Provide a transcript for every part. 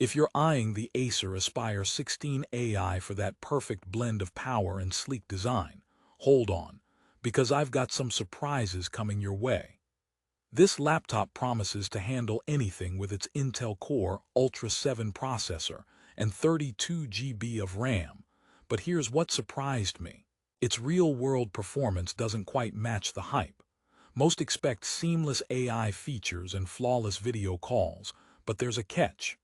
If you're eyeing the Acer Aspire 16 AI for that perfect blend of power and sleek design, hold on, because I've got some surprises coming your way. This laptop promises to handle anything with its Intel Core Ultra 7 processor and 32 GB of RAM, but here's what surprised me. Its real-world performance doesn't quite match the hype. Most expect seamless AI features and flawless video calls, but there's a catch.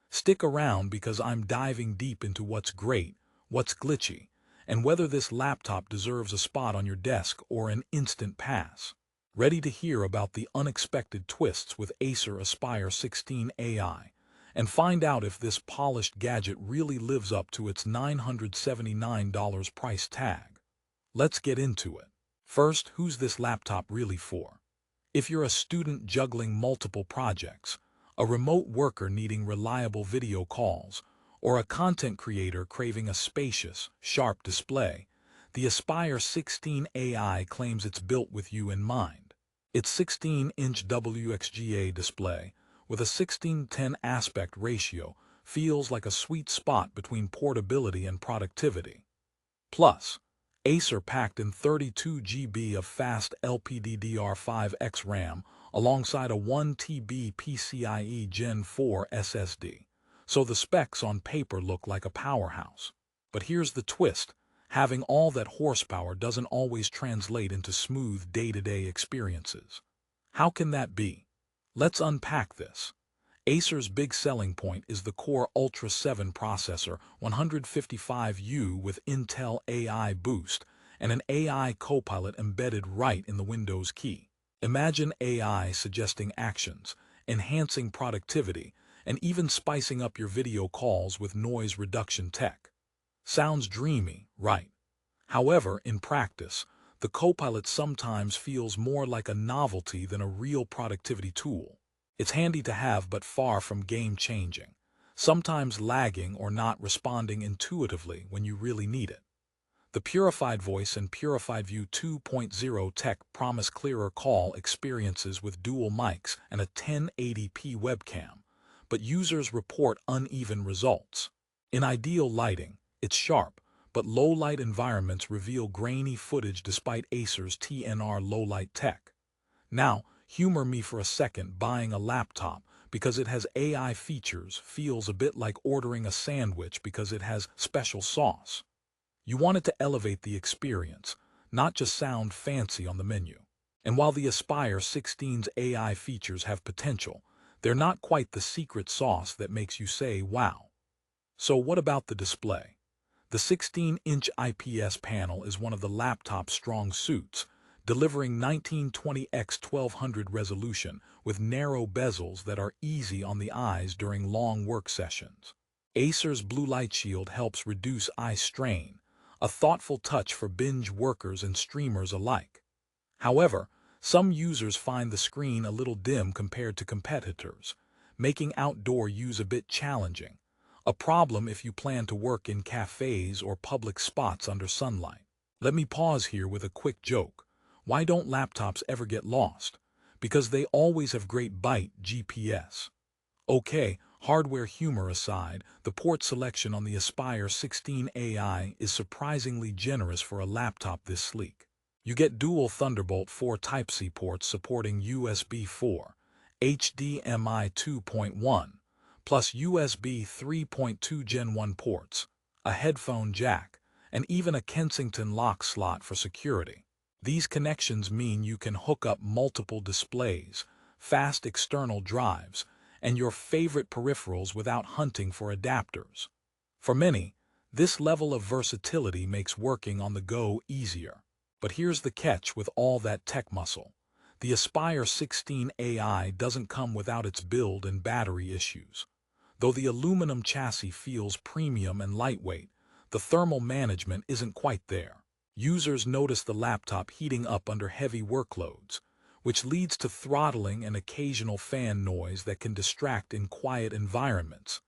Stick around because I'm diving deep into what's great, what's glitchy, and whether this laptop deserves a spot on your desk or an instant pass. Ready to hear about the unexpected twists with Acer Aspire 16 AI, and find out if this polished gadget really lives up to its $979 price tag. Let's get into it. First, who's this laptop really for? If you're a student juggling multiple projects, a remote worker needing reliable video calls, or a content creator craving a spacious, sharp display, the Aspire 16 AI claims it's built with you in mind. Its 16-inch WXGA display, with a 16:10 aspect ratio, feels like a sweet spot between portability and productivity. Plus, Acer packed in 32 GB of fast LPDDR5X RAM alongside a 1 TB PCIe Gen 4 SSD, so the specs on paper look like a powerhouse. But here's the twist. Having all that horsepower doesn't always translate into smooth day-to-day experiences. How can that be? Let's unpack this. Acer's big selling point is the Core Ultra 7 processor, 155U with Intel AI Boost, and an AI copilot embedded right in the Windows key. Imagine AI suggesting actions, enhancing productivity, and even spicing up your video calls with noise reduction tech. Sounds dreamy, right? However, in practice, the copilot sometimes feels more like a novelty than a real productivity tool. It's handy to have but far from game-changing, sometimes lagging or not responding intuitively when you really need it. The Purified Voice and Purified View 2.0 tech promise clearer call experiences with dual mics and a 1080p webcam, but users report uneven results. In ideal lighting, it's sharp, but low-light environments reveal grainy footage despite Acer's TNR low-light tech. Now, humor me for a second. Buying a laptop because it has AI features feels a bit like ordering a sandwich because it has special sauce. You want it to elevate the experience, not just sound fancy on the menu. And while the Aspire 16's AI features have potential, they're not quite the secret sauce that makes you say, wow. So what about the display? The 16-inch IPS panel is one of the laptop's strong suits, delivering 1920x1200 resolution with narrow bezels that are easy on the eyes during long work sessions. Acer's blue light shield helps reduce eye strain, a thoughtful touch for binge workers and streamers alike. However, some users find the screen a little dim compared to competitors, making outdoor use a bit challenging. A problem if you plan to work in cafes or public spots under sunlight. Let me pause here with a quick joke. Why don't laptops ever get lost? Because they always have great byte GPS. Okay, hardware humor aside, the port selection on the Aspire 16 AI is surprisingly generous for a laptop this sleek. You get dual Thunderbolt 4 Type-C ports supporting USB 4, HDMI 2.1, plus USB 3.2 Gen 1 ports, a headphone jack, and even a Kensington lock slot for security. These connections mean you can hook up multiple displays, fast external drives, and your favorite peripherals without hunting for adapters. For many, this level of versatility makes working on the go easier. But here's the catch with all that tech muscle. The Aspire 16 AI doesn't come without its build and battery issues. Though the aluminum chassis feels premium and lightweight, the thermal management isn't quite there. Users notice the laptop heating up under heavy workloads, which leads to throttling and occasional fan noise that can distract in quiet environments.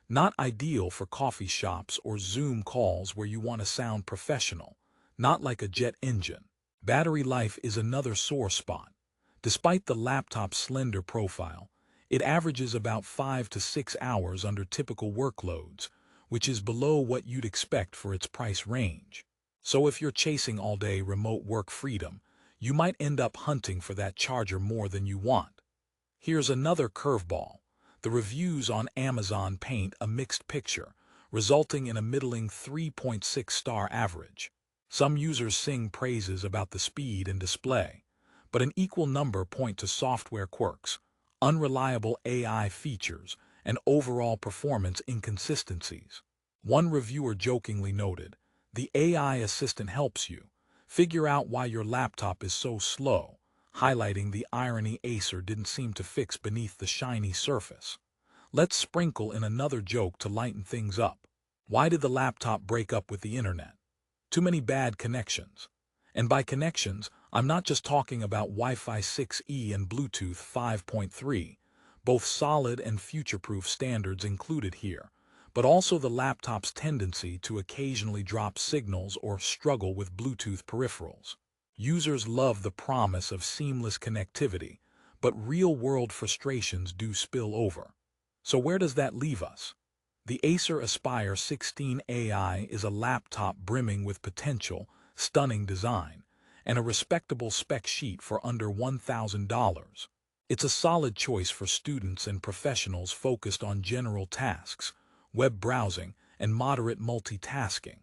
Not ideal for coffee shops or Zoom calls where you want to sound professional, not like a jet engine. Battery life is another sore spot. Despite the laptop's slender profile, It averages about 5 to 6 hours under typical workloads, which is below what you'd expect for its price range. So if you're chasing all-day remote work freedom, you might end up hunting for that charger more than you want. Here's another curveball. The reviews on Amazon paint a mixed picture, resulting in a middling 3.6-star average. Some users sing praises about the speed and display, but an equal number point to software quirks, unreliable AI features, and overall performance inconsistencies. One reviewer jokingly noted, "The AI assistant helps you figure out why your laptop is so slow," highlighting the irony Acer didn't seem to fix beneath the shiny surface. Let's sprinkle in another joke to lighten things up. Why did the laptop break up with the internet? Too many bad connections. And by connections, I'm not just talking about Wi-Fi 6E and Bluetooth 5.3, both solid and future-proof standards included here, but also the laptop's tendency to occasionally drop signals or struggle with Bluetooth peripherals. Users love the promise of seamless connectivity, but real-world frustrations do spill over. So where does that leave us? The Acer Aspire 16 AI is a laptop brimming with potential, stunning design, and a respectable spec sheet for under $1,000. It's a solid choice for students and professionals focused on general tasks, web browsing, and moderate multitasking.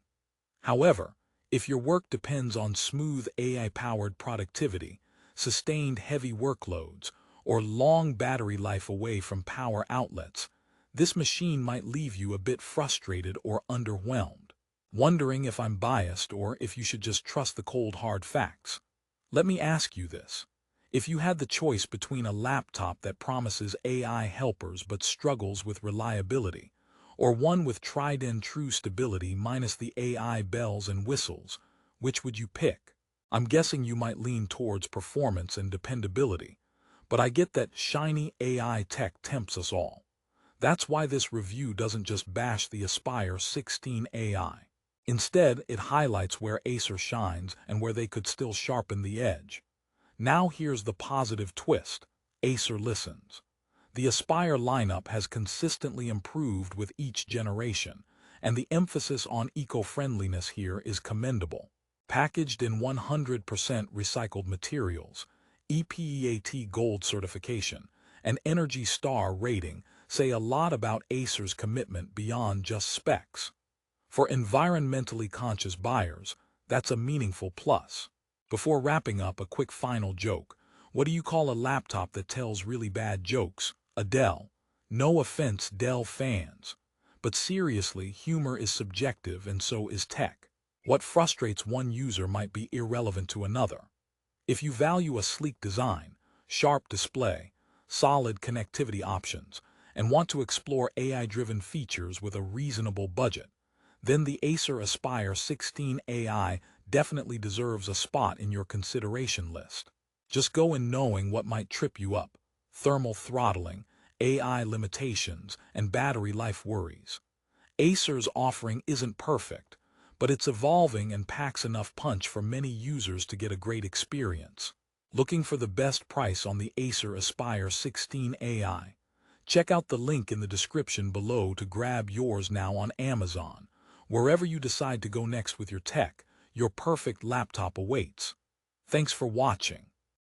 However, if your work depends on smooth AI-powered productivity, sustained heavy workloads, or long battery life away from power outlets, this machine might leave you a bit frustrated or underwhelmed, wondering if I'm biased or if you should just trust the cold hard facts. Let me ask you this. If you had the choice between a laptop that promises AI helpers but struggles with reliability, or one with tried-and-true stability minus the AI bells and whistles, which would you pick? I'm guessing you might lean towards performance and dependability, but I get that shiny AI tech tempts us all. That's why this review doesn't just bash the Aspire 16 AI. Instead, it highlights where Acer shines and where they could still sharpen the edge. Now here's the positive twist. Acer listens. The Aspire lineup has consistently improved with each generation, and the emphasis on eco-friendliness here is commendable. Packaged in 100% recycled materials, EPEAT Gold certification, and Energy Star rating say a lot about Acer's commitment beyond just specs. For environmentally conscious buyers, that's a meaningful plus. Before wrapping up, a quick final joke. What do you call a laptop that tells really bad jokes? A Dell. No offense, Dell fans. But seriously, humor is subjective and so is tech. What frustrates one user might be irrelevant to another. If you value a sleek design, sharp display, solid connectivity options, and want to explore AI-driven features with a reasonable budget, then the Acer Aspire 16 AI definitely deserves a spot in your consideration list. Just go in knowing what might trip you up: thermal throttling, AI limitations, and battery life worries. Acer's offering isn't perfect, but it's evolving and packs enough punch for many users to get a great experience. Looking for the best price on the Acer Aspire 16 AI? Check out the link in the description below to grab yours now on Amazon. Wherever you decide to go next with your tech, your perfect laptop awaits. Thanks for watching.